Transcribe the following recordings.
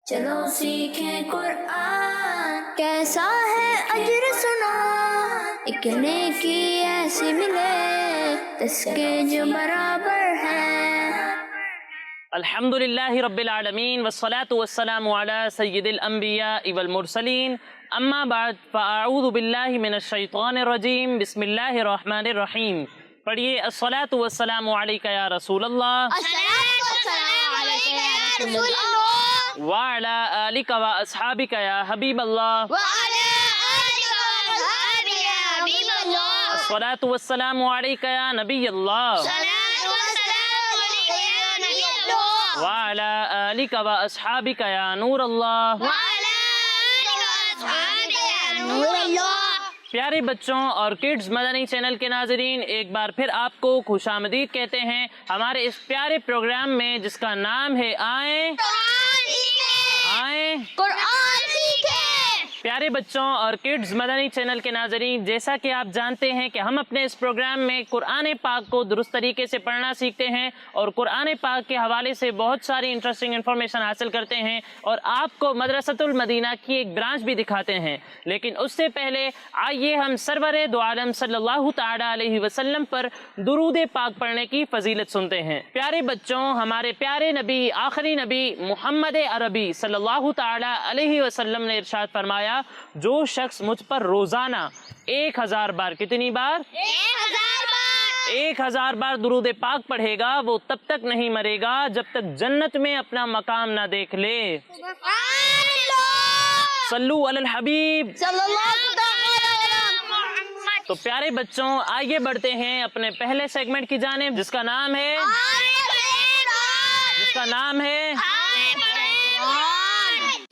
چلو سیکھیں قرآن کیسا ہے اجر سنا، ایک نیکی ایسی ملے جس کے جو برابر ہے۔ الحمدللہ رب العالمین والصلاة والسلام علی سید الانبیاء والمرسلین، اما بعد فاعوذ باللہ من الشیطان الرجیم، بسم اللہ الرحمن الرحیم۔ پڑھیے الصلاة والسلام علیک یا رسول اللہ وعلی آلک و اصحابک یا حبیب اللہ، الصلاة والسلام علیک یا نبی اللہ وعلی آلک و اصحابک یا نور اللہ۔ پیارے بچوں اور کڈز مدنی چینل کے ناظرین، ایک بار پھر آپ کو خوش آمدید کہتے ہیں ہمارے اس پیارے پروگرام میں جس کا نام ہے آئیں قرآن سیکھیں۔ پیارے بچوں اور کڈز مدنی چینل کے ناظرین، جیسا کہ آپ جانتے ہیں کہ ہم اپنے اس پروگرام میں قرآن پاک کو درست طریقے سے پڑھنا سیکھتے ہیں اور قرآن پاک کے حوالے سے بہت ساری انٹرسٹنگ انفارمیشن حاصل کرتے ہیں اور آپ کو مدرسۃ المدینہ کی ایک برانچ بھی دکھاتے ہیں۔ لیکن اس سے پہلے آئیے ہم سرور دو عالم صلی اللہ تعالی علیہ وسلم پر درود پاک پڑھنے کی فضیلت سنتے ہیں۔ پیارے بچوں، ہمارے پیارے نبی، آخری نبی محمد عربی صلی اللہ تعالی علیہ وسلم نے ارشاد فرمایا، جو شخص مجھ پر روزانہ 1000 بار، کتنی بار؟ 1000 بار درود پاک پڑھے گا، وہ تب تک نہیں مرے گا جب تک جنت میں اپنا مقام نہ دیکھ لے۔ صلو علی الحبیب۔ تو پیارے بچوں، آئیے بڑھتے ہیں اپنے پہلے سیگمنٹ کی جانب جس کا نام ہے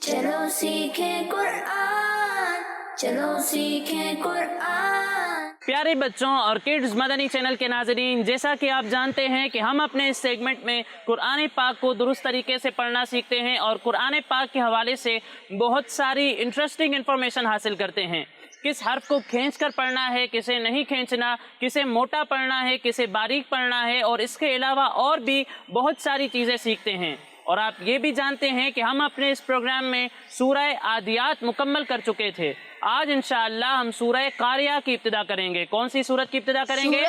چلو سیکھیں قرآن، چلو سیکھیں قرآن۔ پیارے بچوں اور کڈز مدنی چینل کے ناظرین، جیسا کہ آپ جانتے ہیں کہ ہم اپنے اس سیگمنٹ میں قرآن پاک کو درست طریقے سے پڑھنا سیکھتے ہیں اور قرآن پاک کے حوالے سے بہت ساری انٹرسٹنگ انفارمیشن حاصل کرتے ہیں۔ کس حرف کو کھینچ کر پڑھنا ہے، کسے نہیں کھینچنا، کسے موٹا پڑھنا ہے، کسے باریک پڑھنا ہے، اور اس کے علاوہ اور بھی بہت ساری چیزیں سیکھتے ہیں۔ اور آپ یہ بھی جانتے ہیں کہ ہم اپنے اس پروگرام میں سورہ عادیات مکمل کر چکے تھے۔ آج انشاءاللہ ہم سورہ قاریہ کی ابتدا کریں گے۔ کون سی سورت کی ابتدا کریں گے؟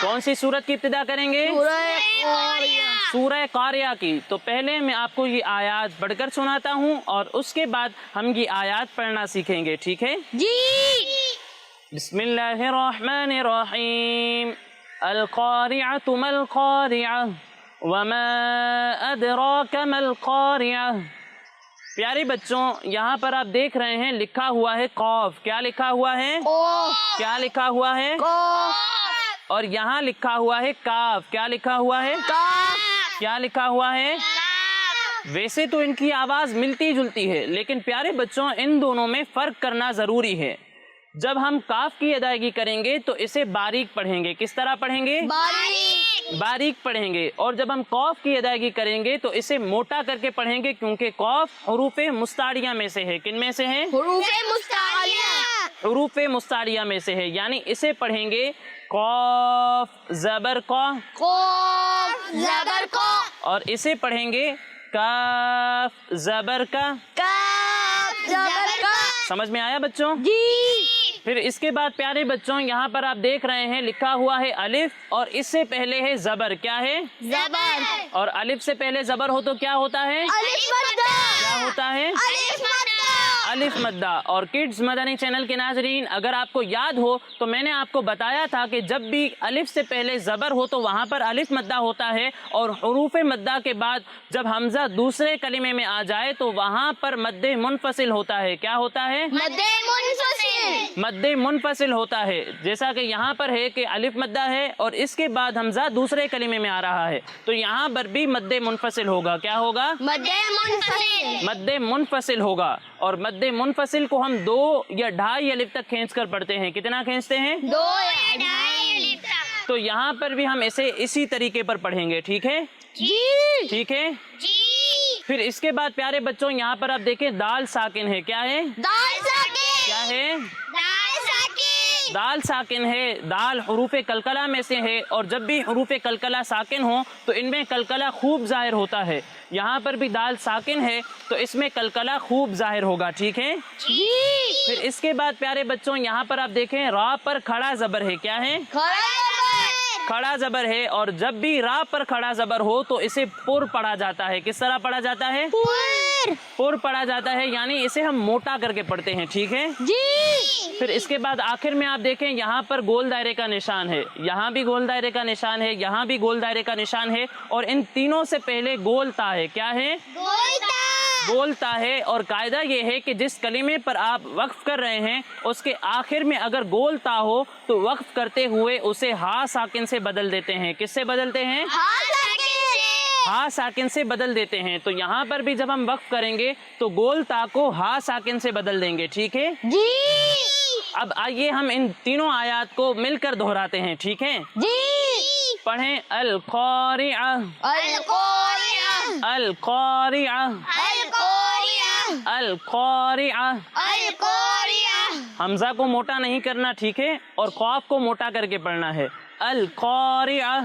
کون سی سورت کی ابتدا کریں گے؟ سورہ قاریہ کی۔ تو پہلے میں آپ کو یہ آیات پڑھ کر سناتا ہوں اور اس کے بعد ہم یہ آیات پڑھنا سیکھیں گے، ٹھیک ہے؟ جی۔ بسم اللہ الرحمن الرحیم۔ القاریعۃ ما القاریعۃ وما ادراک ما القاریعۃ۔ پیارے بچوں، یہاں پر آپ دیکھ رہے ہیں لکھا ہوا ہے قاف۔ کیا لکھا ہوا ہے؟ کیا لکھا ہوا ہے؟ اور یہاں لکھا ہوا ہے کاف۔ کیا لکھا ہوا ہے؟ کیا لکھا ہوا ہے؟ ویسے تو ان کی آواز ملتی جلتی ہے، لیکن پیارے بچوں ان دونوں میں فرق کرنا ضروری ہے۔ جب ہم کاف کی ادائیگی کریں گے تو اسے باریک پڑھیں گے۔ کس طرح پڑھیں گے؟ باریک پڑھیں گے۔ اور جب ہم قاف کی ادائیگی کریں گے تو اسے موٹا کر کے پڑھیں گے، کیونکہ قاف حروف مستعلیہ میں سے ہے۔ کن میں سے ہے؟ حروف مستعلیہ میں سے ہے، یعنی اسے پڑھیں گے قاف زبر قا، اور اسے پڑھیں گے کاف زبر کا۔ سمجھ میں آیا بچوں؟ جی۔ پھر اس کے بعد پیارے بچوں یہاں پر آپ دیکھ رہے ہیں لکھا ہوا ہے الف، اور اس سے پہلے ہے زبر۔ کیا ہے؟ زبر۔ اور الف سے پہلے زبر ہو تو کیا ہوتا ہے؟ کیا ہوتا ہے؟ الف مدہ۔ اور کڈز مدنی چینل کے ناظرین، اگر آپ کو یاد ہو تو میں نے آپ کو بتایا تھا کہ جب بھی الف سے پہلے زبر ہو تو وہاں پر الف مدہ ہوتا ہے، اور حروف مدہ کے بعد جب حمزہ دوسرے کلمے میں آ جائے تو وہاں پر مد منفصل ہوتا ہے۔ کیا ہوتا ہے؟ مد منفصل ہوتا ہے، جیسا کہ یہاں پر ہے کہ الف مدہ ہے اور اس کے بعد حمزہ دوسرے کلمے میں آ رہا ہے، تو یہاں پر بھی مد منفصل ہوگا۔ کیا ہوگا؟ مد منفصل ہوگا۔ اور مد منفصل کو ہم 2 یا 2.5 الف تک کھینچ کر پڑھتے ہیں۔ کتنا کھینچتے ہیں؟ 2 یا 2.5 الف تک۔ تو یہاں پر بھی ہم اسے اسی طریقے پر پڑھیں گے، ٹھیک ہے؟ ٹھیک ہے؟ پھر اس کے بعد پیارے بچوں یہاں پر آپ دیکھیں دال ساکن ہے۔ کیا ہے؟ دال ساکن۔ کیا ہے؟ دال ساکن ہے، دال حروف کلکلہ میں سے ہے، اور جب بھی حروف کلکلہ ساکن ہوں تو ان میں کلکلہ خوب ظاہر ہوتا ہے. یہاں پر بھی دال ساکن ہے تو اس میں کلکلہ خوب ظاہر ہوگا. ٹھیک ہے. پھر اس کے بعد پیارے بچوں یہاں پر آپ دیکھیں را پر کھڑا زبر ہے. کیا ہے؟ کھڑا زبر ہے، اور جب بھی را پر کھڑا زبر ہو تو اسے پر پڑھا جاتا ہے. کس طرح پڑھا جاتا ہے؟ پر پڑھا جاتا ہے، یعنی اسے ہم موٹا کر کے پڑھتے ہیں. ٹھیک ہے. پھر اس کے بعد آخر میں آپ دیکھیں یہاں پر گول دائرے کا نشان ہے، یہاں بھی گول دائرے کا نشان ہے، یہاں بھی گول دائرے کا نشان ہے، اور ان تینوں سے پہلے گول تا ہے. کیا ہے؟ گول تا ہے. اور قاعدہ یہ ہے کہ جس کلمے پر آپ وقف کر رہے ہیں اس کے آخر میں اگر گول تا ہو تو وقف کرتے ہوئے اسے ہا ساکن سے بدل دیتے ہیں. کس سے بدلتے ہیں؟ ہا ساکن سے بدل دیتے ہیں. تو یہاں پر بھی جب ہم وقف کریں گے تو گول تا کو ہا ساکن سے بدل دیں گے. ٹھیک ہے. اب آئیے ہم ان تینوں آیات کو مل کر دہراتے ہیں. ٹھیک ہے. پڑھیں. القارعہ القارعہ القارعہ. حمزہ کو موٹا نہیں کرنا. ٹھیک ہے. اور قاف کو موٹا کر کے پڑھنا ہے. القارعہ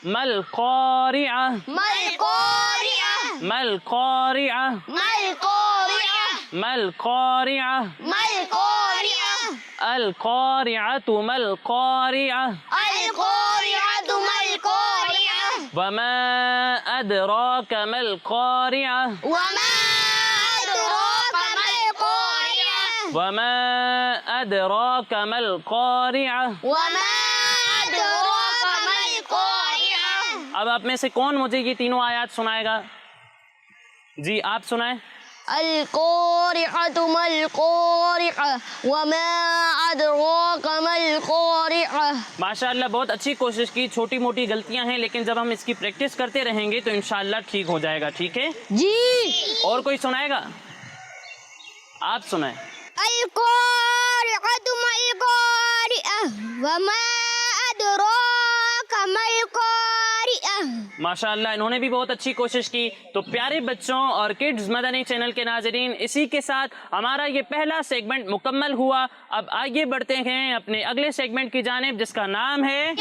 مل قارعہ مل قارعہ مل قارعہ القارعۃ مل قارعہ وما ادراک مل قارعہ وما ادراک مل قارعہ. اب آپ میں سے کون مجھے یہ تینوں آیات سنائے گا؟ جی آپ سنائیں. القارعۃ ما القارعۃ وما ادراک ما القارعۃ. ماشاءاللہ بہت اچھی کوشش کی. چھوٹی موٹی غلطیاں ہیں لیکن جب ہم اس کی پریکٹس کرتے رہیں گے تو انشاءاللہ ٹھیک ہو جائے گا. ٹھیک ہے. اور کوئی سنائے گا؟ آپ سنائیں. القارعۃ ما القارعۃ وما ادراک ما القارعۃ. ماشاءاللہ انہوں نے بھی بہت اچھی کوشش کی. تو پیارے بچوں اور کڈز مدنی چینل کے ناظرین، اسی کے ساتھ ہمارا یہ پہلا سیگمنٹ مکمل ہوا. اب آگے بڑھتے ہیں اپنے اگلے سیگمنٹ کی جانب جس کا نام ہے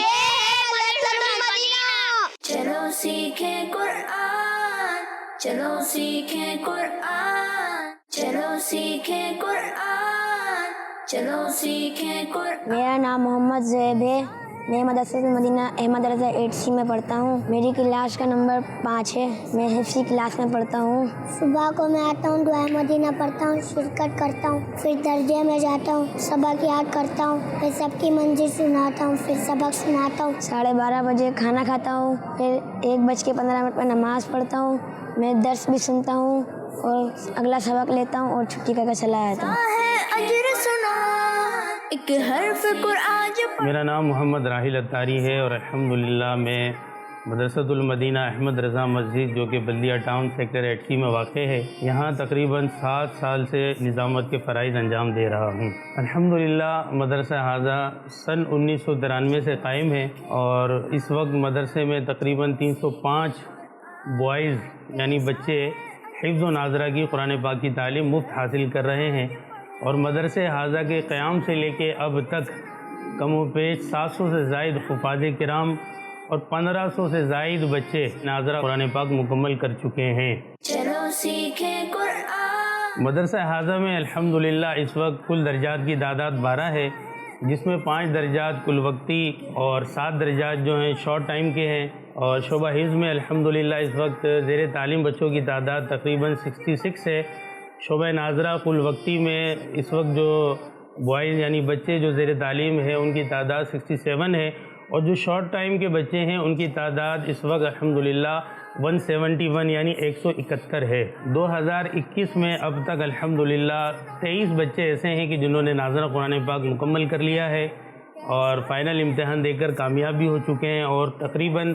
چلو سیکھیں قرآن، چلو سیکھیں قرآن، چلو سیکھیں قرآن، چلو سیکھیں قرآن. میرا نام محمد زیب ہے. میں مدرسہ المدینہ احمد رضا 8C میں پڑھتا ہوں. میری کلاس کا نمبر 5 ہے. میں حفظی کلاس میں پڑھتا ہوں. صبح کو میں آتا ہوں، دعائے مدینہ پڑھتا ہوں، شرکت کرتا ہوں، پھر درجے میں جاتا ہوں، سبق یاد کرتا ہوں، پھر سب کی منزل سناتا ہوں، پھر سبق سناتا ہوں. 12:30 بجے کھانا کھاتا ہوں. پھر 1:15 پر نماز پڑھتا ہوں. میں درس بھی سنتا ہوں اور اگلا سبق لیتا ہوں اور چھٹی کر کے چلا جاتا ہوں. اجر سنا ایک حرف قرآن جو میرا نام محمد راحل اتاری ہے اور الحمدللہ میں مدرسۃ المدینہ احمد رضا مسجد جو کہ بلدیہ ٹاؤن سیکٹر 8C میں واقع ہے، یہاں تقریباً 7 سال سے نظامت کے فرائض انجام دے رہا ہوں. الحمدللہ مدرسہ حاضہ سن 1993 سے قائم ہے اور اس وقت مدرسے میں تقریباً 305 بوائز یعنی بچے حفظ و ناظرہ کی قرآن پاک کی تعلیم مفت حاصل کر رہے ہیں. اور مدرسہ حاضہ کے قیام سے لے کے اب تک کم و بیش 700 سے زائد حفاظ کرام اور 1500 سے زائد بچے ناظرہ قرآن پاک مکمل کر چکے ہیں. چلو سیکھیں قرآن. مدرسہ حاضہ میں الحمدللہ اس وقت کل درجات کی تعداد 12 ہے، جس میں 5 درجات کل وقتی اور 7 درجات جو ہیں شارٹ ٹائم کے ہیں. اور شعبہ حفظ میں الحمدللہ اس وقت زیر تعلیم بچوں کی تعداد تقریباً 66 ہے. شعبہ ناظرہ کل وقتی میں اس وقت جو بوائز یعنی بچے جو زیر تعلیم ہے ان کی تعداد 67 ہے، اور جو شارٹ ٹائم کے بچے ہیں ان کی تعداد اس وقت الحمدللہ 171 یعنی 171 ہے. 2021 میں اب تک الحمدللہ 23 بچے ایسے ہیں کہ جنہوں نے ناظرہ قرآن پاک مکمل کر لیا ہے اور فائنل امتحان دے کر کامیاب بھی ہو چکے ہیں، اور تقریباً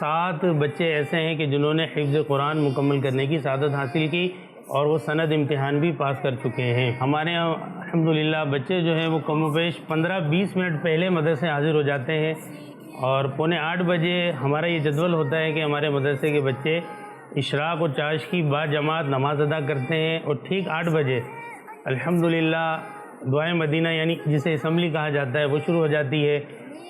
7 بچے ایسے ہیں کہ جنہوں نے حفظ قرآن مکمل کرنے کی سعادت حاصل کی اور وہ سند امتحان بھی پاس کر چکے ہیں. ہمارے یہاں الحمدللہ بچے جو ہیں وہ کم و بیش 15-20 منٹ پہلے مدرسے حاضر ہو جاتے ہیں، اور 7:45 بجے ہمارا یہ جدول ہوتا ہے کہ ہمارے مدرسے کے بچے اشراق و چاشت کی با جماعت نماز ادا کرتے ہیں، اور ٹھیک 8 بجے الحمدللہ دعائے مدینہ یعنی جسے اسمبلی کہا جاتا ہے وہ شروع ہو جاتی ہے.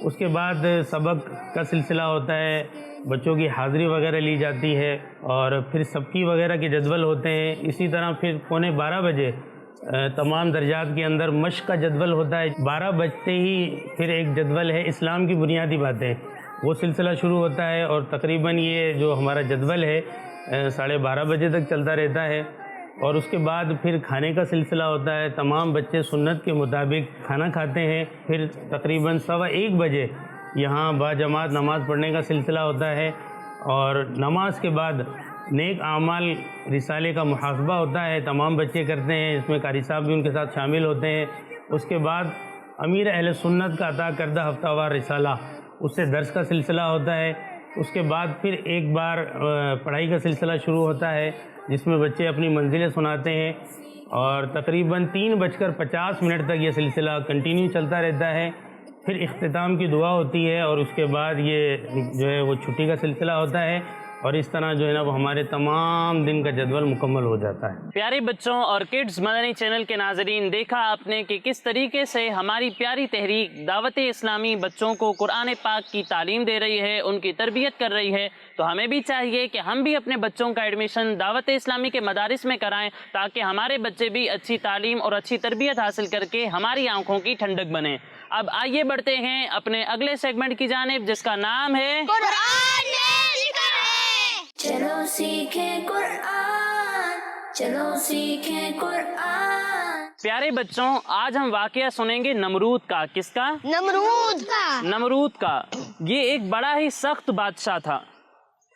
اس کے بعد سبق کا سلسلہ ہوتا ہے, بچوں کی حاضری وغیرہ لی جاتی ہے, اور پھر سبقی وغیرہ کے جدول ہوتے ہیں. اسی طرح پھر 11:15 بجے تمام درجات کے اندر مشق کا جدول ہوتا ہے. 12 بجتے ہی پھر ایک جدول ہے اسلام کی بنیادی باتیں, وہ سلسلہ شروع ہوتا ہے, اور تقریباً یہ جو ہمارا جدول ہے 12:30 بجے تک چلتا رہتا ہے. اور اس کے بعد پھر کھانے کا سلسلہ ہوتا ہے. تمام بچے سنت کے مطابق کھانا کھاتے ہیں. پھر تقریباً 1:15 بجے یہاں باجماعت نماز پڑھنے کا سلسلہ ہوتا ہے, اور نماز کے بعد نیک اعمال رسالے کا محاسبہ ہوتا ہے. تمام بچے کرتے ہیں, اس میں قاری صاحب بھی ان کے ساتھ شامل ہوتے ہیں. اس کے بعد امیر اہل سنت کا عطا کردہ ہفتہ وار رسالہ, اس سے درس کا سلسلہ ہوتا ہے. اس کے بعد پھر ایک بار پڑھائی کا سلسلہ شروع ہوتا ہے جس میں بچے اپنی منزلیں سناتے ہیں, اور تقریباً 3:50 تک یہ سلسلہ کنٹینیو چلتا رہتا ہے. پھر اختتام کی دعا ہوتی ہے, اور اس کے بعد یہ جو ہے وہ چھٹی کا سلسلہ ہوتا ہے, اور اس طرح جو ہے نا وہ ہمارے تمام دن کا جدول مکمل ہو جاتا ہے. پیارے بچوں اور کڈز مدنی چینل کے ناظرین, دیکھا آپ نے کہ کس طریقے سے ہماری پیاری تحریک دعوت اسلامی بچوں کو قرآن پاک کی تعلیم دے رہی ہے, ان کی تربیت کر رہی ہے. تو ہمیں بھی چاہیے کہ ہم بھی اپنے بچوں کا ایڈمیشن دعوت اسلامی کے مدارس میں کرائیں, تاکہ ہمارے بچے بھی اچھی تعلیم اور اچھی تربیت حاصل کر کے ہماری آنکھوں کی ٹھنڈک بنیں. اب آئیے بڑھتے ہیں اپنے اگلے سیگمنٹ کی جانب, جس کا نام ہے قرآن میں ذکر ہے. چلو سیکھیں قرآن, چلو سیکھیں قرآن. پیارے بچوں, آج ہم واقعہ سنیں گے نمرود کا. کس کا؟ نمرود کا. یہ ایک بڑا ہی سخت بادشاہ تھا.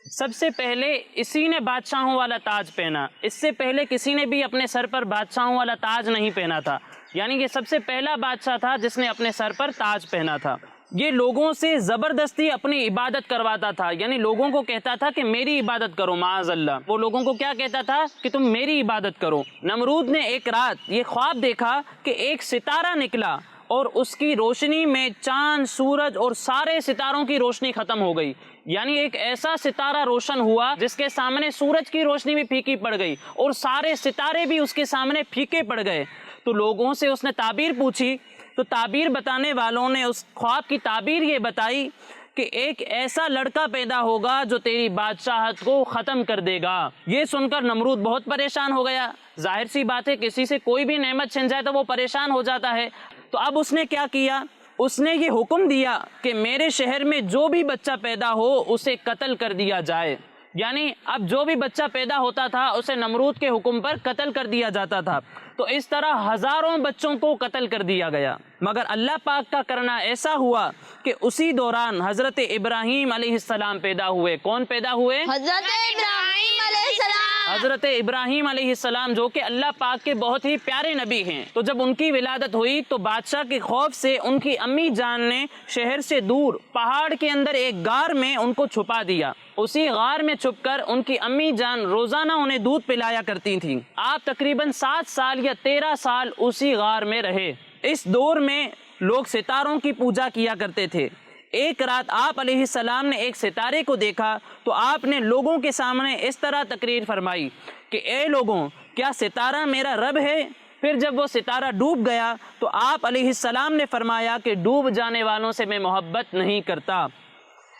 سب سے پہلے اسی نے بادشاہوں والا تاج پہنا. اس سے پہلے کسی نے بھی اپنے سر پر بادشاہوں والا تاج نہیں پہنا تھا. یعنی یہ سب سے پہلا بادشاہ تھا جس نے اپنے سر پر تاج پہنا تھا. یہ لوگوں سے زبردستی اپنی عبادت کرواتا تھا, یعنی لوگوں کو کہتا تھا کہ میری عبادت کرو. معاذ اللہ, وہ لوگوں کو کیا کہتا تھا کہ تم میری عبادت کرو. نمرود نے ایک رات یہ خواب دیکھا کہ ایک ستارہ نکلا, اور اس کی روشنی میں چاند, سورج اور سارے ستاروں کی روشنی ختم ہو گئی. یعنی ایک ایسا ستارہ روشن ہوا جس کے سامنے سورج کی روشنی بھی پھیکی پڑ گئی, اور سارے ستارے بھی اس کے سامنے پھیکے پڑ گئے. تو لوگوں سے اس نے تعبیر پوچھی, تو تعبیر بتانے والوں نے اس خواب کی تعبیر یہ بتائی کہ ایک ایسا لڑکا پیدا ہوگا جو تیری بادشاہت کو ختم کر دے گا. یہ سن کر نمرود بہت پریشان ہو گیا. ظاہر سی بات ہے, کسی سے کوئی بھی نعمت چھن جائے تو وہ پریشان ہو جاتا ہے. تو اب اس نے کیا کیا, اس نے یہ حکم دیا کہ میرے شہر میں جو بھی بچہ پیدا ہو اسے قتل کر دیا جائے. یعنی اب جو بھی بچہ پیدا ہوتا تھا اسے نمرود کے حکم پر قتل کر دیا جاتا تھا. تو اس طرح ہزاروں بچوں کو قتل کر دیا گیا. مگر اللہ پاک کا کرنا ایسا ہوا کہ اسی دوران حضرت ابراہیم علیہ السلام پیدا ہوئے. کون پیدا ہوئے؟ حضرت ابراہیم علیہ السلام. حضرت ابراہیم علیہ السلام, جو کہ اللہ پاک کے بہت ہی پیارے نبی ہیں. تو جب ان کی ولادت ہوئی تو بادشاہ کے خوف سے ان کی امی جان نے شہر سے دور پہاڑ کے اندر ایک غار میں ان کو چھپا دیا. اسی غار میں چھپ کر ان کی امی جان روزانہ انہیں دودھ پلایا کرتی تھیں. آپ تقریباً 7 سال یا 13 سال اسی غار میں رہے. اس دور میں لوگ ستاروں کی پوجا کیا کرتے تھے. ایک رات آپ علیہ السلام نے ایک ستارے کو دیکھا تو آپ نے لوگوں کے سامنے اس طرح تقریر فرمائی کہ اے لوگوں, کیا ستارہ میرا رب ہے؟ پھر جب وہ ستارہ ڈوب گیا تو آپ علیہ السلام نے فرمایا کہ ڈوب جانے والوں سے میں محبت نہیں کرتا.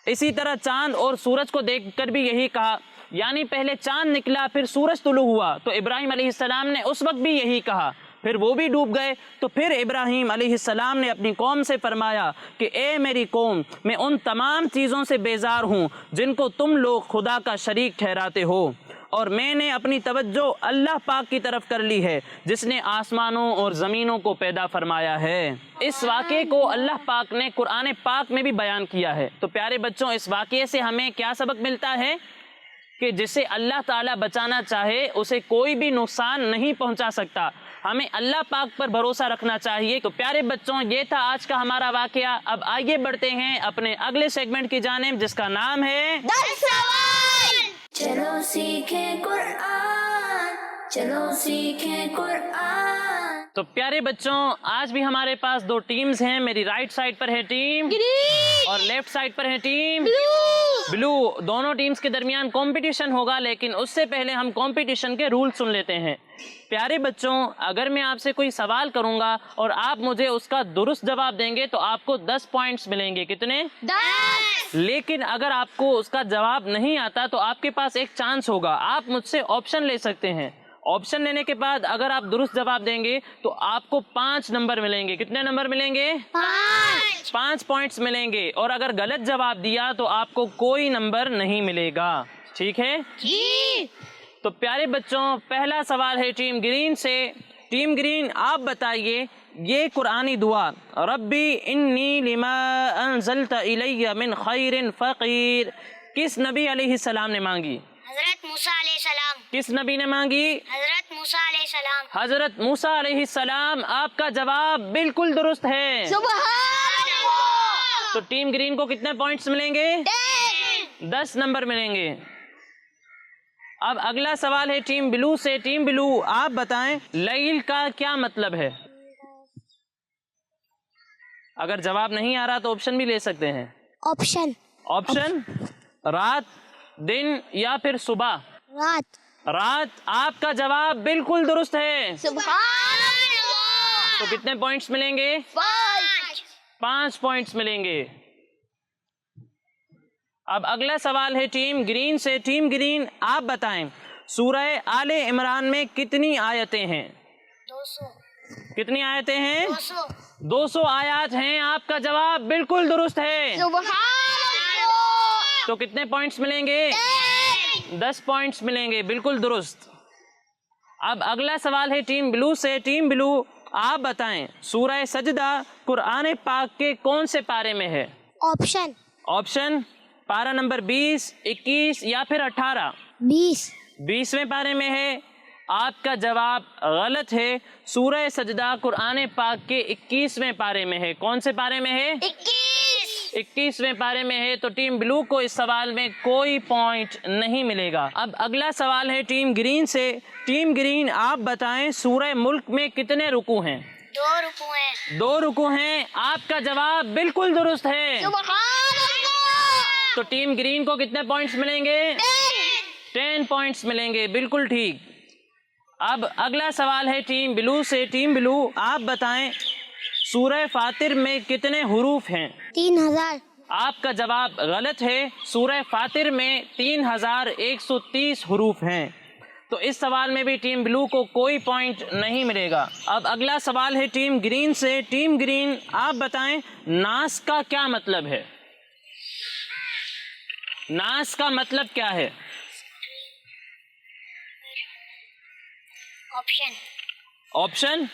اسی طرح چاند اور سورج کو دیکھ کر بھی یہی کہا. یعنی پہلے چاند نکلا, پھر سورج طلوع ہوا, تو ابراہیم علیہ السلام نے اس وقت بھی یہی کہا. پھر وہ بھی ڈوب گئے. تو پھر ابراہیم علیہ السلام نے اپنی قوم سے فرمایا کہ اے میری قوم, میں ان تمام چیزوں سے بیزار ہوں جن کو تم لوگ خدا کا شریک ٹھہراتے ہو, اور میں نے اپنی توجہ اللہ پاک کی طرف کر لی ہے جس نے آسمانوں اور زمینوں کو پیدا فرمایا ہے. اس واقعے کو اللہ پاک نے قرآن پاک میں بھی بیان کیا ہے. تو پیارے بچوں, اس واقعے سے ہمیں کیا سبق ملتا ہے کہ جسے اللہ تعالیٰ بچانا چاہے اسے کوئی بھی نقصان نہیں پہنچا سکتا. ہمیں اللہ پاک پر بھروسہ رکھنا چاہیے. تو پیارے بچوں, یہ تھا آج کا ہمارا واقعہ. اب آئیے بڑھتے ہیں اپنے اگلے سیگمنٹ کی جانب, جس کا نام ہے 10 سوال. چلو سیکھیں قرآن, چلو سیکھیں قرآن. تو پیارے بچوں آج بھی ہمارے پاس دو ٹیمز ہیں. میری رائٹ سائڈ پر ہے ٹیم اور لیفٹ سائڈ پر ہے ٹیم بلو. دونوں ٹیمز کے درمیان کمپٹیشن ہوگا, لیکن اس سے پہلے ہم کمپٹیشن کے رول سن لیتے ہیں. پیارے بچوں اگر میں آپ سے کوئی سوال کروں گا اور آپ مجھے اس کا درست جواب دیں گے تو آپ کو 10 پوائنٹس ملیں گے. کتنے؟ 10. لیکن اگر آپ کو اس کا جواب نہیں آتا تو آپ کے پاس ایک چانس ہوگا, آپ مجھ سے آپشن لے سکتے ہیں. آپشن لینے کے بعد اگر آپ درست جواب دیں گے تو آپ کو 5 نمبر ملیں گے. کتنے نمبر ملیں گے؟ 5 پوائنٹس ملیں گے. اور اگر غلط جواب دیا تو آپ کو کوئی نمبر نہیں ملے گا. ٹھیک ہے جی؟ تو پیارے بچوں پہلا سوال ہے ٹیم گرین سے. ٹیم گرین آپ بتائیے یہ قرآنی دعا ربی انی لما انزلت الی من خیر فقیر کس نبی علیہ السلام نے مانگی؟ حضرت موسیٰ علیہ السلام. کس نبی نے مانگی؟ حضرت موسیٰ علیہ السلام. حضرت موسیٰ علیہ السلام. آپ کا جواب بالکل درست ہے. سبحان اللہ. تو ٹیم گرین کو کتنے پوائنٹس ملیں گے؟ 10 نمبر ملیں گے. اب اگلا سوال ہے ٹیم بلو سے. ٹیم بلو آپ بتائیں لیل کا کیا مطلب ہے؟ اگر جواب نہیں آ رہا تو آپشن بھی لے سکتے ہیں. آپشن رات, دن یا پھر صبح؟ رات. رات. آپ کا جواب بالکل درست ہے. سبحان اللہ. تو کتنے پوائنٹس ملیں گے؟ 5 پوائنٹس ملیں گے. اب اگلا سوال ہے ٹیم گرین سے. ٹیم گرین آپ بتائیں سورہ آل عمران میں کتنی آیتیں ہیں؟ 200. کتنی آیتیں ہیں؟ 200. 200 آیات ہیں. آپ کا جواب بالکل درست ہے. تو کتنے پوائنٹس ملیں گے؟ 10 پوائنٹس ملیں گے. بالکل درست. اب اگلا سوال ہے ٹیم بلو سے. ٹیم بلو آپ بتائیں سورہ سجدہ قرآن پاک کے کون سے پارے میں ہے؟ آپشن پارہ نمبر 20, 21 یا پھر 18؟ 20ویں پارے میں ہے. آپ کا جواب غلط ہے. سورہ سجدہ قرآن پاک کے 21ویں پارے میں ہے. کون سے پارے میں ہے؟ 21ویں پارے میں ہے. تو ٹیم بلو کو اس سوال میں کوئی پوائنٹ نہیں ملے گا. اب اگلا سوال ہے ٹیم گرین سے. ٹیم گرین آپ بتائیں سورہ ملک میں کتنے رکوع ہیں؟ 2 رکوع ہیں. 2 رکوع ہیں. آپ کا جواب بالکل درست ہے. تو ٹیم گرین کو کتنے پوائنٹس ملیں گے؟ 10 پوائنٹس ملیں گے. بالکل ٹھیک. اب اگلا سوال ہے ٹیم بلو سے. ٹیم بلو آپ بتائیں سورہ فاطر میں کتنے حروف ہیں؟ 3000. آپ کا جواب غلط ہے. سورہ فاطر میں 3130 حروف ہیں. تو اس سوال میں بھی ٹیم بلو کو کوئی پوائنٹ نہیں ملے گا. اب اگلا سوال ہے ٹیم گرین سے. ٹیم گرین آپ بتائیں ناس کا کیا مطلب ہے؟ ناس کا مطلب کیا ہے؟ آپشن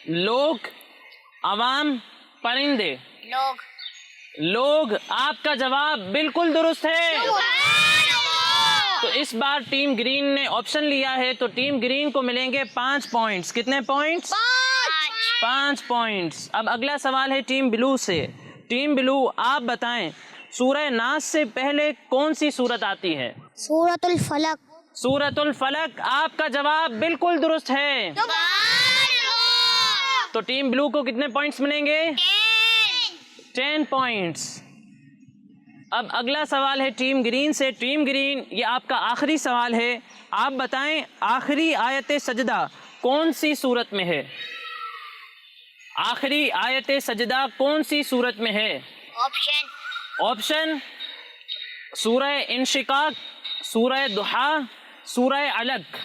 لوگ, عوام, پرندے. لوگ. آپ کا جواب بالکل درست ہے. تو اس بار ٹیم گرین نے آپشن لیا ہے تو ٹیم گرین کو ملیں گے 5 پوائنٹس. کتنے پوائنٹس؟ 5 پوائنٹس. اب اگلا سوال ہے ٹیم بلو سے. ٹیم بلو آپ بتائیں سورہ ناس سے پہلے کون سی سورت آتی ہے؟ سورۃ الفلق. سورۃ الفلق. آپ کا جواب بالکل درست ہے. تو ٹیم بلو کو کتنے پوائنٹس ملیں گے؟ 10 پوائنٹس. اب اگلا سوال ہے ٹیم گرین سے. ٹیم گرین یہ آپ کا آخری سوال ہے. آپ بتائیں آخری آیت سجدہ کون سی صورت میں ہے؟ آخری آیت سجدہ کون سی صورت میں ہے؟ آپشن سورہ انشقاق, سورہ ضحیٰ, سورہ علق.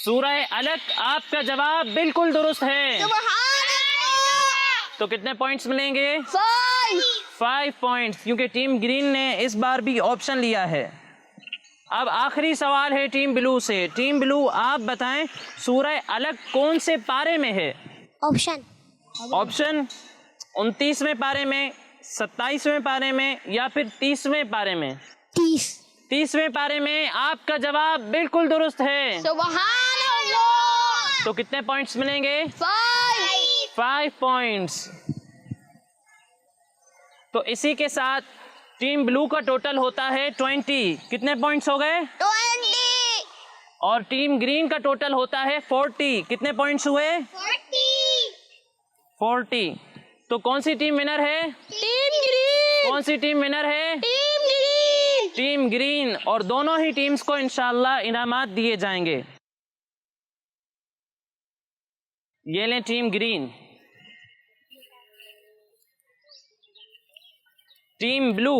سورہ علق. آپ کا جواب بالکل درست ہے. تو کتنے پوائنٹس ملیں گے؟ 5 پوائنٹس, کیونکہ ٹیم گرین نے اس بار بھی آپشن لیا ہے. اب آخری سوال ہے ٹیم بلو سے. ٹیم بلو آپ بتائیں سورہ علق کون سے پارے میں ہے؟ آپشن 29ویں پارے میں, 27ویں پارے میں یا پھر 30ویں پارے میں؟ 30ویں پارے میں. آپ کا جواب بالکل درست ہے. تو کتنے پوائنٹس ملیں گے؟ 5 پوائنٹس. تو اسی کے ساتھ ٹیم بلو کا ٹوٹل ہوتا ہے 20. کتنے پوائنٹس ہو گئے؟ اور ٹیم گرین کا ٹوٹل ہوتا ہے 40. کتنے پوائنٹس ہوئے؟ 40. تو کون سی ٹیم ونر ہے؟ Team green. کون سی ٹیم ونر ہے؟ Team green. Team green. اور دونوں ہی ٹیمز کو انشاءاللہ انعامات دیے جائیں گے. یہ لیں ٹیم گرین. ٹیم بلو.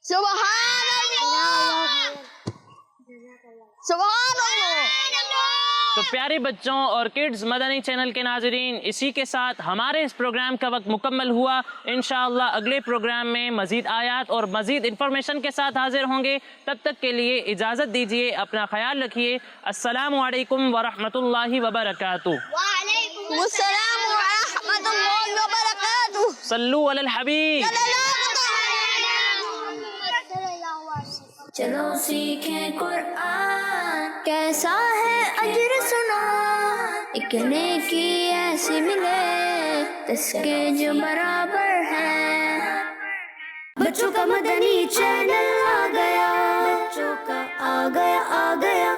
سبحان اللہ. سبحان اللہ. تو پیارے بچوں اور کڈز مدنی چینل کے ناظرین، اسی کے ساتھ ہمارے اس پروگرام کا وقت مکمل ہوا. انشاءاللہ اگلے پروگرام میں مزید آیات اور مزید انفارمیشن کے ساتھ حاضر ہوں گے. تب تک کے لیے اجازت دیجیے. اپنا خیال رکھیے. السلام علیکم ورحمۃ اللہ وبرکاتہ. وعلیکم السلام ورحمۃ اللہ وبرکاتہ. صلو علی الحبیب. چلو سیکھیں قرآن کیسا ہے اجر سنا، ایک نیکی ایسی ملے اس کے جو برابر ہے. بچوں کا مدنی چینل آ گیا، بچوں کا آ گیا